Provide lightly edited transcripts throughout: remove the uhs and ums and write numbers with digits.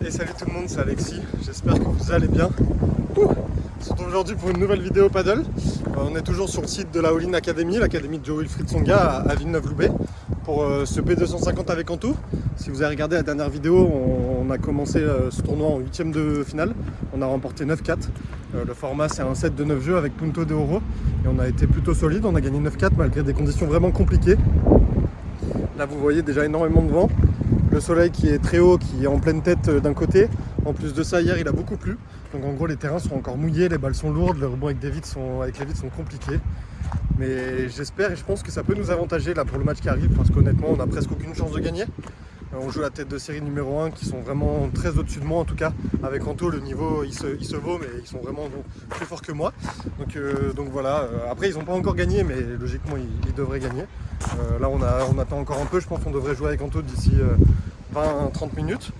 Et salut tout le monde, c'est Alexis, j'espère que vous allez bien. On se retrouve aujourd'hui pour une nouvelle vidéo paddle. On est toujours sur le site de la All-in Academy, l'académie de Joe Wilfried Tsonga à Villeneuve-Loubet, pour ce P250 avec Anto. Si vous avez regardé la dernière vidéo, on a commencé ce tournoi en 8ème de finale. On a remporté 9-4. Le format c'est un set de 9 jeux avec Punto de Oro. Et on a été plutôt solide, on a gagné 9-4 malgré des conditions vraiment compliquées. Là vous voyez déjà énormément de vent. Le soleil qui est très haut, qui est en pleine tête d'un côté. En plus de ça, hier il a beaucoup plu. Donc en gros les terrains sont encore mouillés, les balles sont lourdes, le rebond avec les vitres sont compliqués. Mais j'espère et je pense que ça peut nous avantager là pour le match qui arrive parce qu'honnêtement on n'a presque aucune chance de gagner. On joue la tête de série numéro 1 qui sont vraiment très au-dessus de moi en tout cas. Avec Anto le niveau il se vaut mais ils sont vraiment plus forts que moi. Donc voilà, après ils n'ont pas encore gagné mais logiquement ils devraient gagner. Là on attend encore un peu, je pense qu'on devrait jouer avec Anto d'ici 20-30 minutes.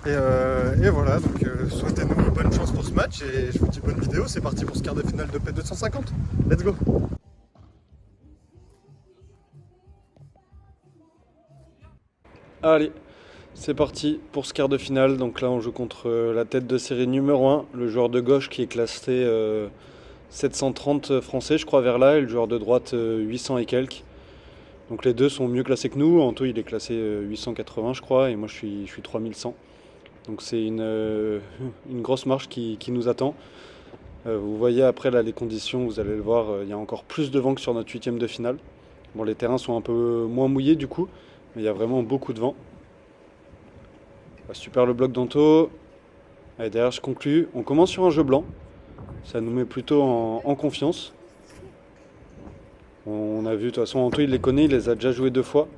Et voilà, donc souhaitez-nous bonne chance pour ce match et je vous dis bonne vidéo, c'est parti pour ce quart de finale de P250. Let's go! Allez, c'est parti pour ce quart de finale. Donc là on joue contre la tête de série numéro 1, le joueur de gauche qui est classé 730 français je crois vers là, et le joueur de droite 800 et quelques. Donc les deux sont mieux classés que nous. Anto il est classé 880 je crois et moi je suis 3100. Donc c'est une grosse marche qui nous attend. Vous voyez après là les conditions, vous allez le voir, il y a encore plus de vent que sur notre 8ème de finale. Bon les terrains sont un peu moins mouillés du coup, mais il y a vraiment beaucoup de vent. Super le bloc d'Anto. Allez, derrière je conclue. On commence sur un jeu blanc. Ça nous met plutôt en confiance. On a vu, de toute façon Anto il les connaît, il les a déjà joués 2 fois.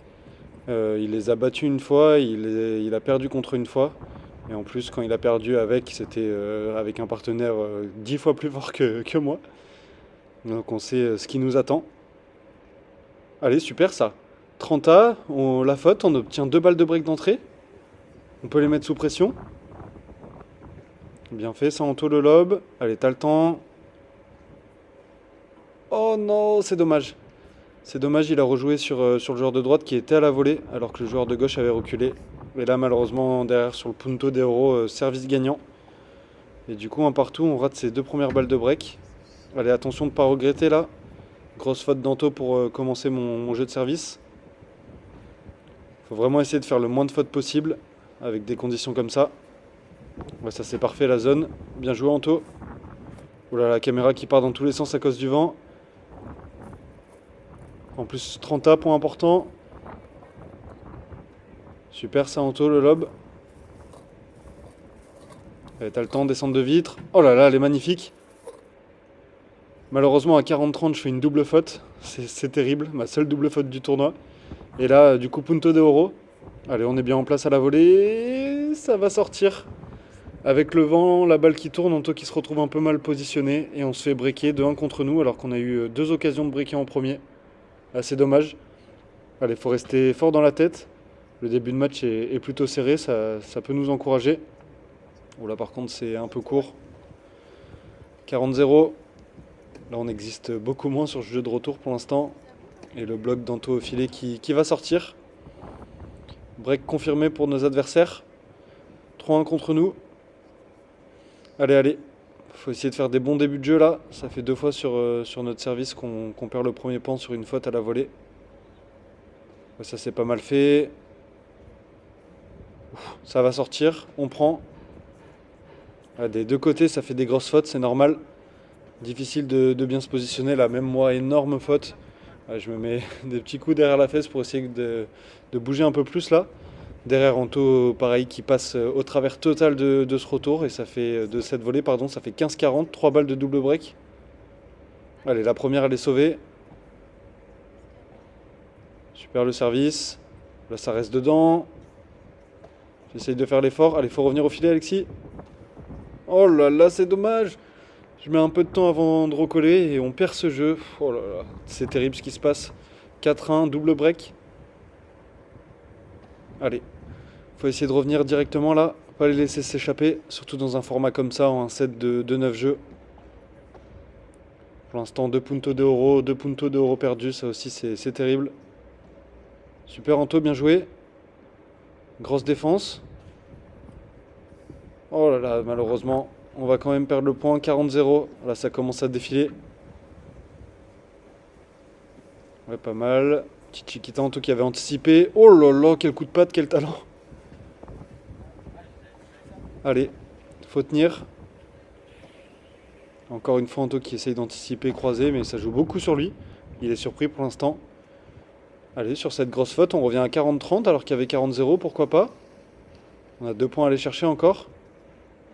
Il les a battus une fois, il a perdu contre une fois. Et en plus quand il a perdu c'était avec un partenaire 10 fois plus fort que moi. Donc on sait ce qui nous attend. Allez, super ça. 30A, la faute, on obtient 2 balles de break d'entrée. On peut les mettre sous pression. Bien fait, ça Anto le lob. Allez, t'as le temps. Oh non, c'est dommage. C'est dommage, il a rejoué sur le joueur de droite qui était à la volée, alors que le joueur de gauche avait reculé. Et là, malheureusement, derrière sur le Punto de Oro, service gagnant. Et du coup, un partout, on rate ses 2 premières balles de break. Allez, attention de ne pas regretter là. Grosse faute d'Anto pour commencer mon jeu de service. Faut vraiment essayer de faire le moins de fautes possible avec des conditions comme ça. Ouais, ça c'est parfait la zone. Bien joué Anto. Oula, la caméra qui part dans tous les sens à cause du vent. En plus 30A, point important. Super ça Anto, le lob. Allez, t'as le temps de descendre de vitre. Oh là là, elle est magnifique. Malheureusement à 40-30 je fais une double faute. C'est terrible, ma seule double faute du tournoi. Et là du coup Punto de Oro. Allez, on est bien en place à la volée. Ça va sortir. Avec le vent, la balle qui tourne, Anto qui se retrouve un peu mal positionné. Et on se fait breaker de 1 contre nous alors qu'on a eu 2 occasions de breaker en premier. Assez dommage. Allez, faut rester fort dans la tête. Le début de match est plutôt serré, ça peut nous encourager. Là par contre c'est un peu court. 40-0. Là on existe beaucoup moins sur ce jeu de retour pour l'instant. Et le bloc d'Anto au filet qui va sortir. Break confirmé pour nos adversaires. 3-1 contre nous. Allez, allez. Faut essayer de faire des bons débuts de jeu là. Ça fait 2 fois sur notre service qu'on perd le premier pan sur une faute à la volée. Ça c'est pas mal fait. Ça va sortir, on prend. Des 2 côtés ça fait des grosses fautes, c'est normal. Difficile de bien se positionner là, même moi énorme faute. Je me mets des petits coups derrière la fesse pour essayer de bouger un peu plus là. Derrière Anto pareil qui passe au travers total de ce retour et ça fait de cette volée pardon, ça fait 15-40, 3 balles de double break. Allez, la première elle est sauvée. Super le service. Là ça reste dedans. J'essaye de faire l'effort. Allez, faut revenir au filet Alexis. Oh là là, c'est dommage. Je mets un peu de temps avant de recoller et on perd ce jeu. Oh là là, c'est terrible ce qui se passe. 4-1, double break. Allez, faut essayer de revenir directement là. Pas les laisser s'échapper, surtout dans un format comme ça, en un set de 9 jeux. Pour l'instant, 2 puntos de Oro perdus, ça aussi c'est terrible. Super Anto, bien joué. Grosse défense. Oh là là, malheureusement, on va quand même perdre le point. 40-0. Là, ça commence à défiler. Ouais, pas mal. Petit Chiquita Anto qui avait anticipé. Oh là là, quel coup de patte, quel talent. Allez, faut tenir. Encore une fois, Anto qui essaye d'anticiper, croiser, mais ça joue beaucoup sur lui. Il est surpris pour l'instant. Allez, sur cette grosse faute, on revient à 40-30 alors qu'il y avait 40-0, pourquoi pas. On a 2 points à aller chercher encore.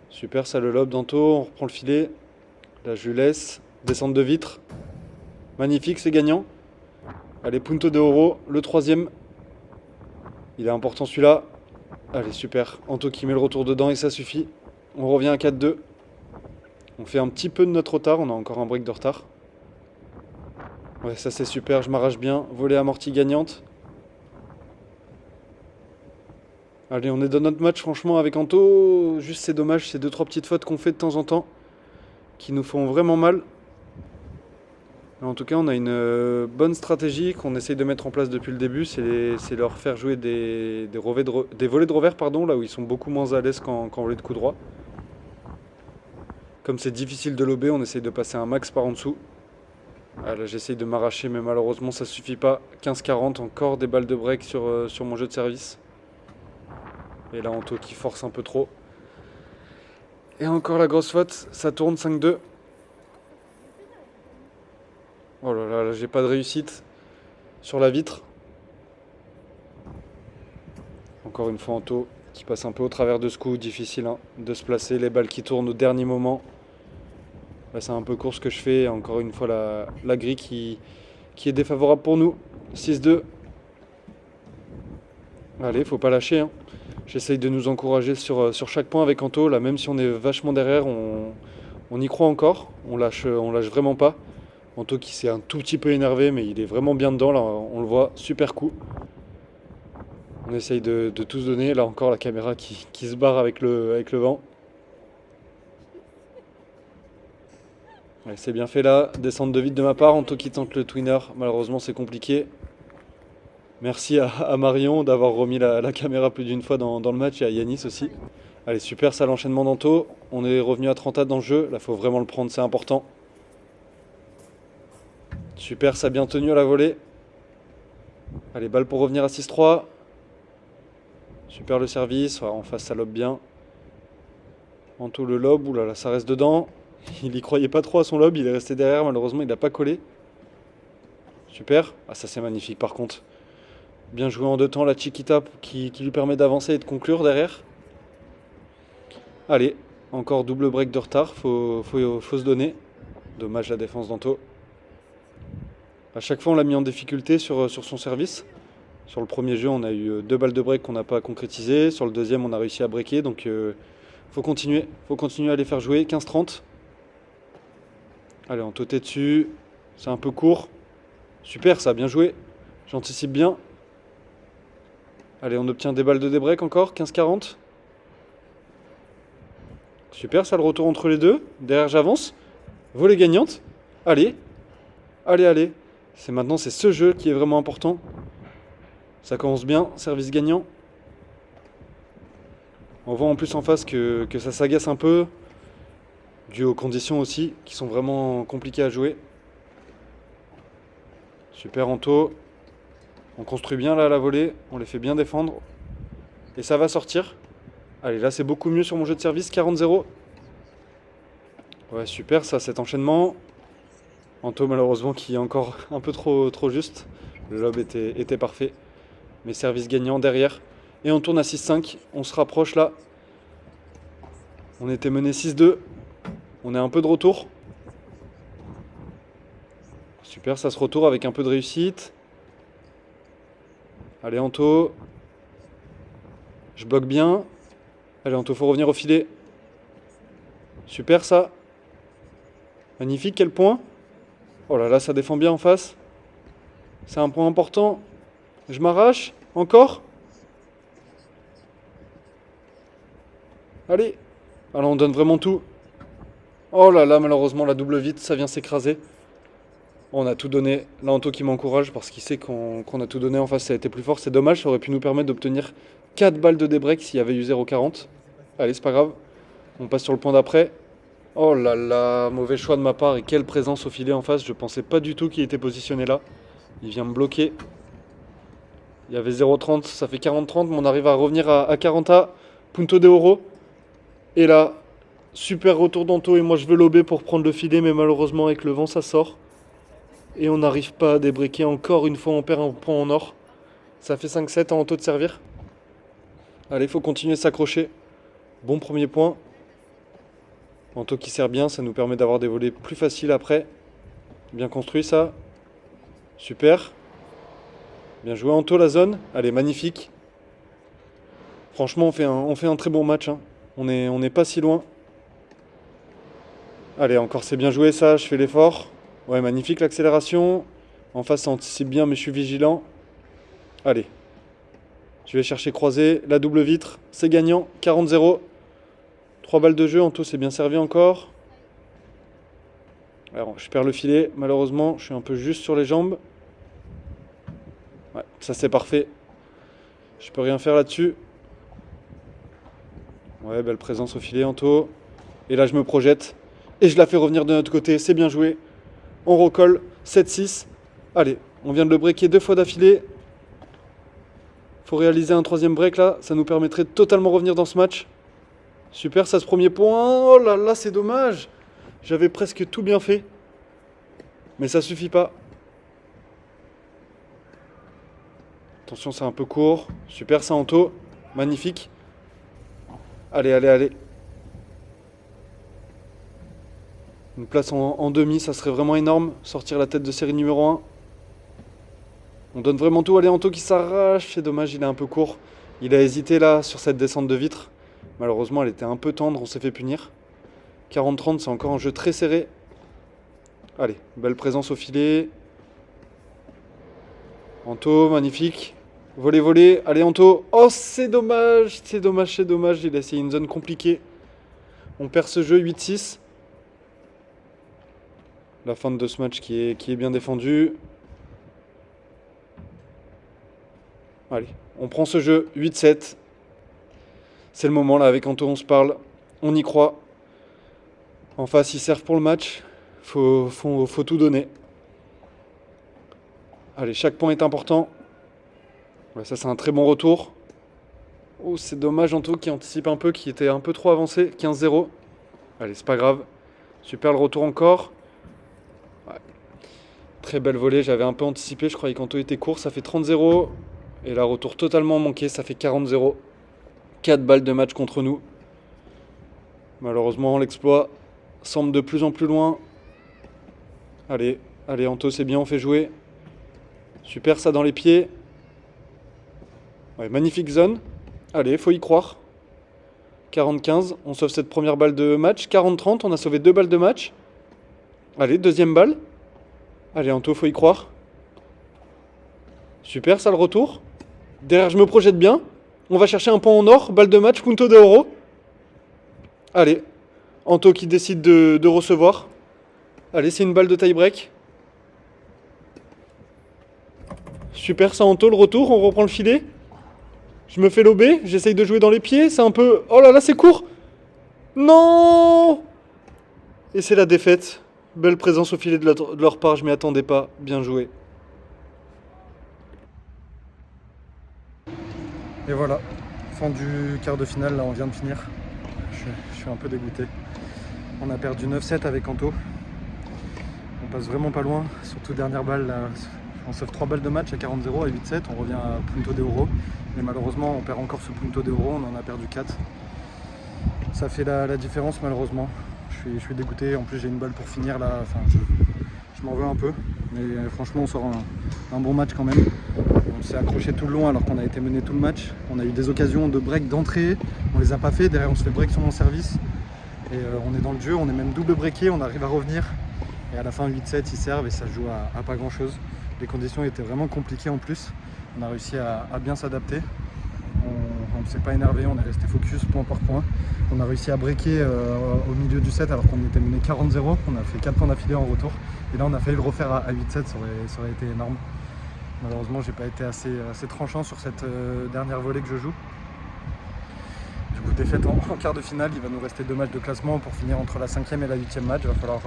Super, ça le lobe d'Anto, on reprend le filet. Là, je lui laisse. Descente de vitre. Magnifique, c'est gagnant. Allez, Punto de Oro, le 3e. Il est important celui-là. Allez, super. Anto qui met le retour dedans et ça suffit. On revient à 4-2. On fait un petit peu de notre retard, on a encore un break de retard. Ouais, ça c'est super, je m'arrache bien. Volée amortie gagnante. Allez, on est dans notre match franchement avec Anto. Juste c'est dommage, ces 2-3 petites fautes qu'on fait de temps en temps qui nous font vraiment mal. En tout cas, on a une bonne stratégie qu'on essaye de mettre en place depuis le début, c'est leur faire jouer des volées de revers, pardon, là où ils sont beaucoup moins à l'aise qu'en volée de coup droit. Comme c'est difficile de lober, on essaye de passer un max par en dessous. Ah, là, j'essaye de m'arracher, mais malheureusement, ça suffit pas. 15-40, encore des balles de break sur mon jeu de service. Et là, Anto qui force un peu trop. Et encore la grosse faute, ça tourne 5-2. Oh là là, là j'ai pas de réussite sur la vitre. Encore une fois Anto qui passe un peu au travers de ce coup, difficile hein, de se placer, les balles qui tournent au dernier moment. Là c'est un peu court ce que je fais, encore une fois la grille qui est défavorable pour nous. 6-2. Allez, faut pas lâcher. Hein. J'essaye de nous encourager sur chaque point avec Anto. Là même si on est vachement derrière, on y croit encore, on lâche vraiment pas. Anto qui s'est un tout petit peu énervé, mais il est vraiment bien dedans, là on le voit, super coup. On essaye de tout se donner, là encore la caméra qui se barre avec le vent. Ouais, c'est bien fait là, descente de vite de ma part, Anto qui tente le twinner, malheureusement c'est compliqué. Merci à Marion d'avoir remis la caméra plus d'une fois dans le match et à Yanis aussi. Allez super ça l'enchaînement d'Anto, on est revenu à 30 dans le jeu, là faut vraiment le prendre, c'est important. Super, ça a bien tenu à la volée. Allez, balle pour revenir à 6-3. Super le service, en face ça lobe bien. Anto le lobe, oulala, ça reste dedans. Il y croyait pas trop à son lobe, il est resté derrière, malheureusement il n'a pas collé. Super, ah ça c'est magnifique par contre. Bien joué en 2 temps, la Chiquita qui lui permet d'avancer et de conclure derrière. Allez, encore double break de retard, faut se donner. Dommage la défense d'Anto. À chaque fois, on l'a mis en difficulté sur son service. Sur le premier jeu, on a eu 2 balles de break qu'on n'a pas concrétisées. Sur le deuxième, on a réussi à breaker. Donc, faut continuer à les faire jouer. 15-30. Allez, on tautait dessus. C'est un peu court. Super, ça a bien joué. J'anticipe bien. Allez, on obtient des balles de débreak encore. 15-40. Super, ça le retour entre les deux. Derrière, j'avance. Volée gagnante. Allez. Allez. Maintenant, c'est ce jeu qui est vraiment important. Ça commence bien, service gagnant. On voit en plus en face que ça s'agace un peu, dû aux conditions aussi, qui sont vraiment compliquées à jouer. Super Anto. On construit bien là la volée, on les fait bien défendre. Et ça va sortir. Allez, là c'est beaucoup mieux sur mon jeu de service, 40-0. Ouais, super ça, cet enchaînement. Anto malheureusement qui est encore un peu trop juste. Le lob était parfait. Mais service gagnant derrière. Et on tourne à 6-5. On se rapproche là. On était mené 6-2. On est un peu de retour. Super, ça se retourne avec un peu de réussite. Allez Anto. Je bloque bien. Allez Anto, faut revenir au filet. Super ça. Magnifique, quel point. Oh là là, ça défend bien en face. C'est un point important. Je m'arrache. Encore. Allez. Alors on donne vraiment tout. Oh là là, malheureusement, la double vite, ça vient s'écraser. On a tout donné. Là, Anto qui m'encourage parce qu'il sait qu'on a tout donné en face, ça a été plus fort. C'est dommage, ça aurait pu nous permettre d'obtenir 4 balles de débreak s'il y avait eu 0,40. Allez, c'est pas grave. On passe sur le point d'après. Oh là là, mauvais choix de ma part et quelle présence au filet en face. Je pensais pas du tout qu'il était positionné là. Il vient me bloquer. Il y avait 0,30, ça fait 40-30, mais on arrive à revenir à 40A. Punto de Oro. Et là, super retour d'Anto et moi je veux lober pour prendre le filet, mais malheureusement avec le vent ça sort. Et on n'arrive pas à débreaker encore une fois, on perd un point en or. Ça fait 5-7 en Anto de servir. Allez, il faut continuer de s'accrocher. Bon premier point. Anto qui sert bien, ça nous permet d'avoir des volets plus faciles après. Bien construit ça. Super. Bien joué Anto la zone. Allez, magnifique. Franchement, on fait un très bon match. Hein. On n'est pas si loin. Allez, encore c'est bien joué ça, je fais l'effort. Ouais, magnifique l'accélération. En face, ça anticipe bien, mais je suis vigilant. Allez. Je vais chercher croisé. La double vitre, c'est gagnant. 40-0. 3 balles de jeu, Anto s'est bien servi encore. Alors, je perds le filet, malheureusement, je suis un peu juste sur les jambes. Ouais, ça c'est parfait. Je peux rien faire là-dessus. Ouais, belle présence au filet, Anto. Et là, je me projette. Et je la fais revenir de notre côté, c'est bien joué. On recolle, 7-6. Allez, on vient de le breaker 2 fois d'affilée. Faut réaliser un 3e break là, ça nous permettrait de totalement revenir dans ce match. Super, ça ce premier point. Oh là là, c'est dommage. J'avais presque tout bien fait. Mais ça suffit pas. Attention, c'est un peu court. Super, ça Anto. Magnifique. Allez, allez, allez. Une place en demi, ça serait vraiment énorme. Sortir la tête de série numéro 1. On donne vraiment tout. Allez, Anto qui s'arrache. C'est dommage, il est un peu court. Il a hésité là sur cette descente de vitre. Malheureusement, elle était un peu tendre. On s'est fait punir. 40-30, c'est encore un jeu très serré. Allez, belle présence au filet. Anto, magnifique. Voler, voler. Allez, Anto. Oh, c'est dommage. C'est dommage, c'est dommage. Il a essayé une zone compliquée. On perd ce jeu 8-6. La fin de ce match qui est bien défendu. Allez, on prend ce jeu 8-7. C'est le moment là, avec Anto, on se parle. On y croit. En face, ils servent pour le match. Faut tout donner. Allez, chaque point est important. Ouais, ça, c'est un très bon retour. Oh, c'est dommage, Anto qui anticipe un peu, qui était un peu trop avancé. 15-0. Allez, c'est pas grave. Super le retour encore. Ouais. Très belle volée, j'avais un peu anticipé. Je croyais qu'Anto était court. Ça fait 30-0. Et là, retour totalement manqué. Ça fait 40-0. 4 balles de match contre nous. Malheureusement, l'exploit semble de plus en plus loin. Allez, allez, Anto, c'est bien, on fait jouer. Super, ça dans les pieds. Ouais, magnifique zone. Allez, faut y croire. 40-15, on sauve cette première balle de match. 40-30, on a sauvé 2 balles de match. Allez, deuxième balle. Allez, Anto, faut y croire. Super, ça le retour. Derrière, je me projette bien. On va chercher un point en or. Balle de match, punto de oro. Allez, Anto qui décide de recevoir. Allez, c'est une balle de tie-break. Super, ça Anto, le retour. On reprend le filet. Je me fais lober. J'essaye de jouer dans les pieds. C'est un peu... Oh là là, c'est court. Non. Et c'est la défaite. Belle présence au filet de leur part. Je m'y attendais pas. Bien joué. Et voilà, fin du quart de finale, là on vient de finir. Je suis un peu dégoûté. On a perdu 9-7 avec Anto. On passe vraiment pas loin, surtout dernière balle. Là, on sauve 3 balles de match à 40-0, à 8-7, on revient à Punto de Oro. Mais malheureusement, on perd encore ce Punto de Oro, on en a perdu 4. Ça fait la différence malheureusement. Je suis dégoûté, en plus j'ai une balle pour finir là. Enfin, je m'en veux un peu. Mais franchement, on sort un bon match quand même. On s'est accroché tout le long alors qu'on a été mené tout le match. On a eu des occasions de break d'entrée, on les a pas fait. Derrière on se fait break sur mon service. Et on est dans le jeu, on est même double breaké, on arrive à revenir. Et à la fin 8-7 ils servent et ça se joue à pas grand chose. Les conditions étaient vraiment compliquées en plus. On a réussi à bien s'adapter. On ne s'est pas énervé, on est resté focus point par point. On a réussi à breaker au milieu du set alors qu'on était mené 40-0. On a fait 4 points d'affilée en retour. Et là on a failli le refaire à 8-7, ça aurait été énorme. Malheureusement, j'ai pas été assez tranchant sur cette dernière volée que je joue. Du coup, défaite en quart de finale. Il va nous rester 2 matchs de classement pour finir entre la 5e et la 8e match. Il va falloir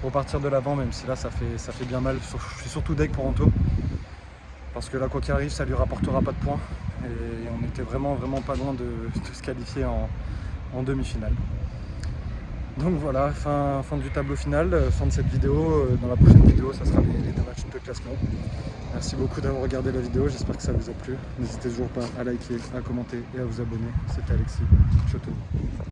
repartir de l'avant, même si là ça fait bien mal. Je suis surtout deg pour Anto, parce que là quoi qu'il arrive ça lui rapportera pas de points et on était vraiment pas loin de se qualifier en demi-finale. Donc voilà, fin du tableau final, fin de cette vidéo. Dans la prochaine vidéo ça sera les 2 matchs de classement. Merci beaucoup d'avoir regardé la vidéo, j'espère que ça vous a plu. N'hésitez toujours pas à liker, à commenter et à vous abonner. C'était Alexis, ciao tout le monde.